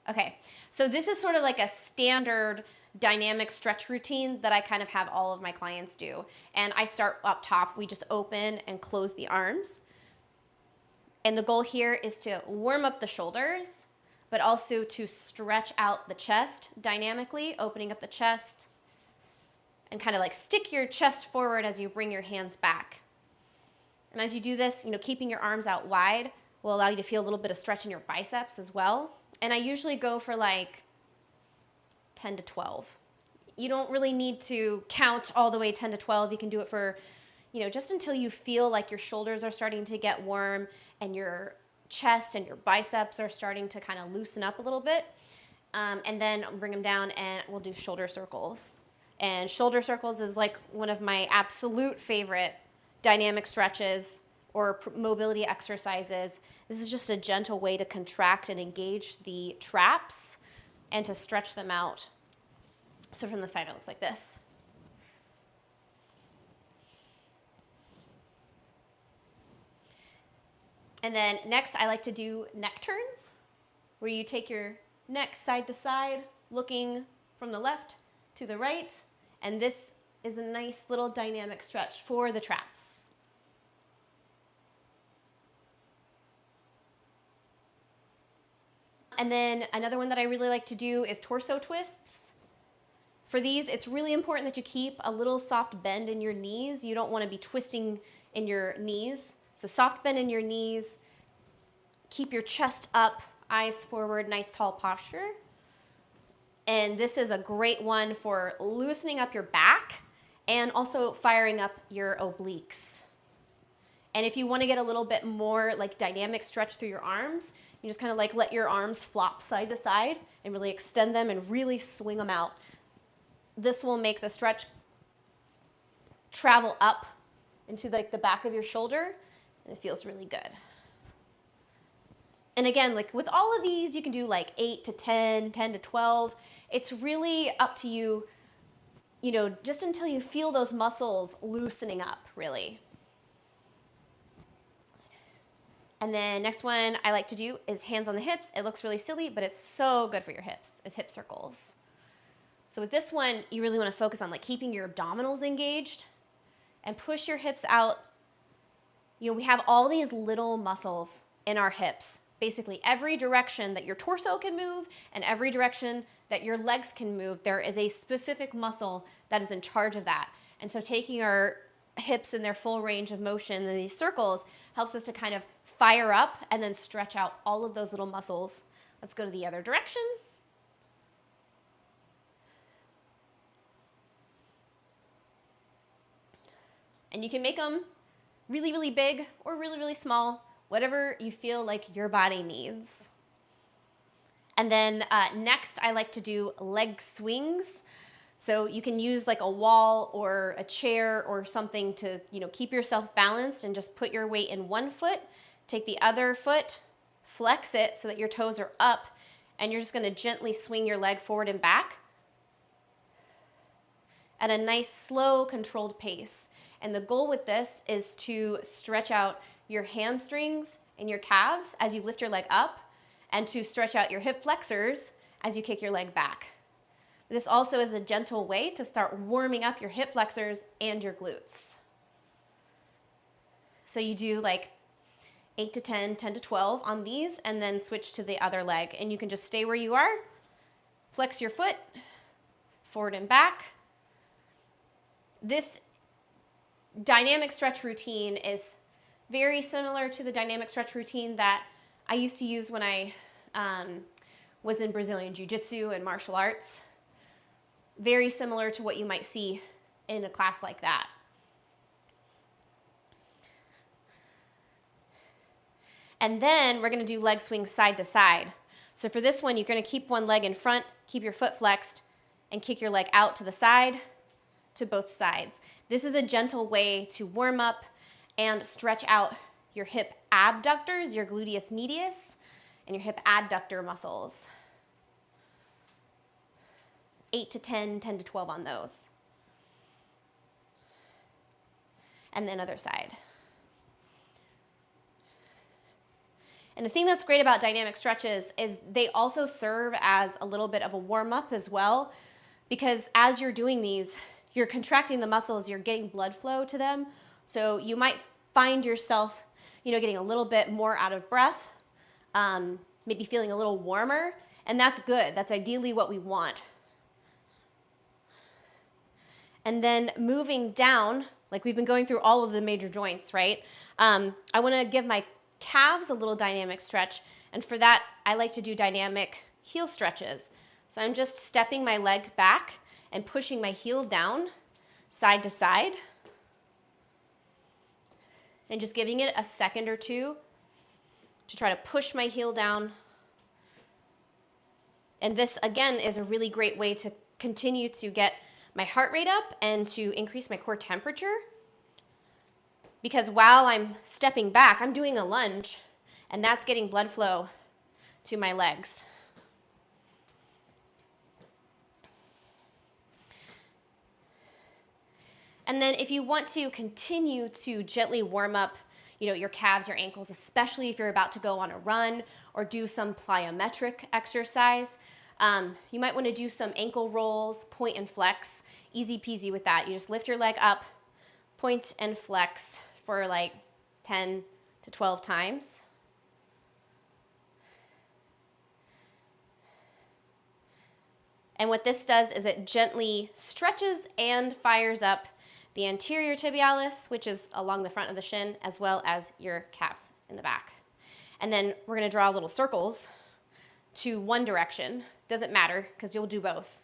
Okay, so this is sort of like a standard dynamic stretch routine that I kind of have all of my clients do. And I start up top, we just open and close the arms. And the goal here is to warm up the shoulders, but also to stretch out the chest dynamically, opening up the chest and kind of like stick your chest forward as you bring your hands back. And as you do this, keeping your arms out wide will allow you to feel a little bit of stretch in your biceps as well. And I usually go for like 10 to 12. You don't really need to count all the way 10 to 12. You can do it for, just until you feel like your shoulders are starting to get warm and your chest and your biceps are starting to kind of loosen up a little bit. And then bring them down and we'll do shoulder circles. And shoulder circles is like one of my absolute favorite dynamic stretches or mobility exercises. This is just a gentle way to contract and engage the traps and to stretch them out. So from the side, it looks like this. And then next, I like to do neck turns, where you take your neck side to side, looking from the left to the right. And this is a nice little dynamic stretch for the traps. And then another one that I really like to do is torso twists. For these, it's really important that you keep a little soft bend in your knees. You don't want to be twisting in your knees. So soft bend in your knees, keep your chest up, eyes forward, nice tall posture. And this is a great one for loosening up your back and also firing up your obliques. And if you want to get a little bit more like dynamic stretch through your arms, you just kind of like let your arms flop side to side and really extend them and really swing them out. This will make the stretch travel up into like the back of your shoulder, and it feels really good. And again, like with all of these, you can do like 8 to 10, 10 to 12. It's really up to you, just until you feel those muscles loosening up, really. And then next one I like to do is hands on the hips. It looks really silly, but it's so good for your hips. It's hip circles. So with this one, you really want to focus on like keeping your abdominals engaged and push your hips out. We have all these little muscles in our hips. Basically every direction that your torso can move and every direction that your legs can move, there is a specific muscle that is in charge of that. And so taking our hips in their full range of motion in these circles helps us to kind of fire up and then stretch out all of those little muscles. Let's go to the other direction. And you can make them really, really big or really, really small, whatever you feel like your body needs. And then next, I like to do leg swings. So you can use like a wall or a chair or something to, keep yourself balanced and just put your weight in one foot, take the other foot, flex it so that your toes are up, and you're just gonna gently swing your leg forward and back at a nice, slow, controlled pace. And the goal with this is to stretch out your hamstrings and your calves as you lift your leg up, and to stretch out your hip flexors as you kick your leg back. This also is a gentle way to start warming up your hip flexors and your glutes. So you do like 8 to 10, 10 to 12 on these, and then switch to the other leg. And you can just stay where you are, flex your foot, forward and back. This dynamic stretch routine is very similar to the dynamic stretch routine that I used to use when I was in Brazilian Jiu-Jitsu and martial arts. Very similar to what you might see in a class like that. And then we're gonna do leg swings side to side. So for this one, you're gonna keep one leg in front, keep your foot flexed, and kick your leg out to the side, to both sides. This is a gentle way to warm up and stretch out your hip abductors, your gluteus medius, and your hip adductor muscles. 8 to 10, 10 to 12 on those. And then other side. And the thing that's great about dynamic stretches is they also serve as a little bit of a warm up as well, because as you're doing these, you're contracting the muscles, you're getting blood flow to them. So you might find yourself, getting a little bit more out of breath, maybe feeling a little warmer, and that's good. That's ideally what we want. And then moving down, like we've been going through all of the major joints, right? I want to give my calves a little dynamic stretch, and for that, I like to do dynamic heel stretches. So I'm just stepping my leg back and pushing my heel down side to side, and just giving it a second or two to try to push my heel down. And this, again, is a really great way to continue to get my heart rate up and to increase my core temperature. Because while I'm stepping back, I'm doing a lunge, and that's getting blood flow to my legs. And then if you want to continue to gently warm up, your calves, your ankles, especially if you're about to go on a run or do some plyometric exercise, you might want to do some ankle rolls, point and flex, easy peasy with that. You just lift your leg up, point and flex for like 10 to 12 times. And what this does is it gently stretches and fires up the anterior tibialis, which is along the front of the shin, as well as your calves in the back. And then we're gonna draw little circles to one direction. Doesn't matter, because you'll do both.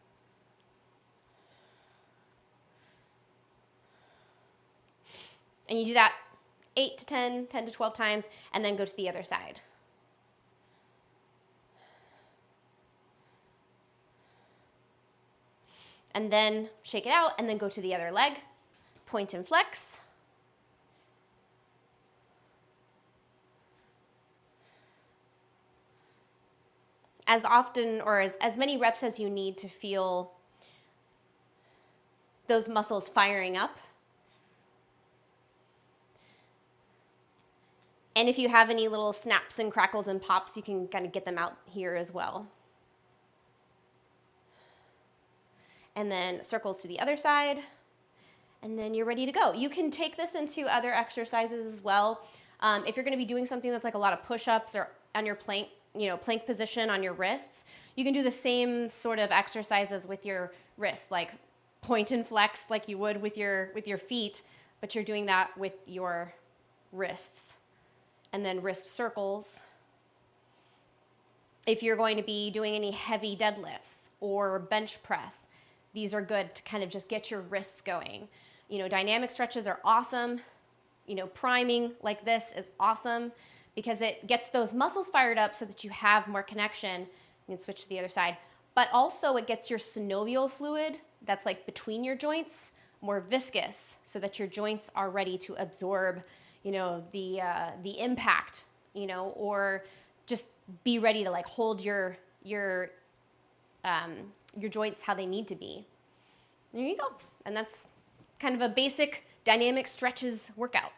And you do that 8 to 10, 10 to 12 times, and then go to the other side. And then shake it out, and then go to the other leg. Point and flex. As often or as many reps as you need to feel those muscles firing up. And if you have any little snaps and crackles and pops, you can kind of get them out here as well. And then circles to the other side. And then you're ready to go. You can take this into other exercises as well. If you're gonna be doing something that's like a lot of push-ups or on your plank, plank position on your wrists, you can do the same sort of exercises with your wrists, like point and flex like you would with your feet, but you're doing that with your wrists. And then wrist circles. If you're going to be doing any heavy deadlifts or bench press, these are good to kind of just get your wrists going. Dynamic stretches are awesome. Priming like this is awesome because it gets those muscles fired up so that you have more connection. You can switch to the other side. But also it gets your synovial fluid, that's like between your joints, more viscous so that your joints are ready to absorb, the impact, or just be ready to like hold your joints how they need to be. There you go. And that's kind of a basic dynamic stretches workout.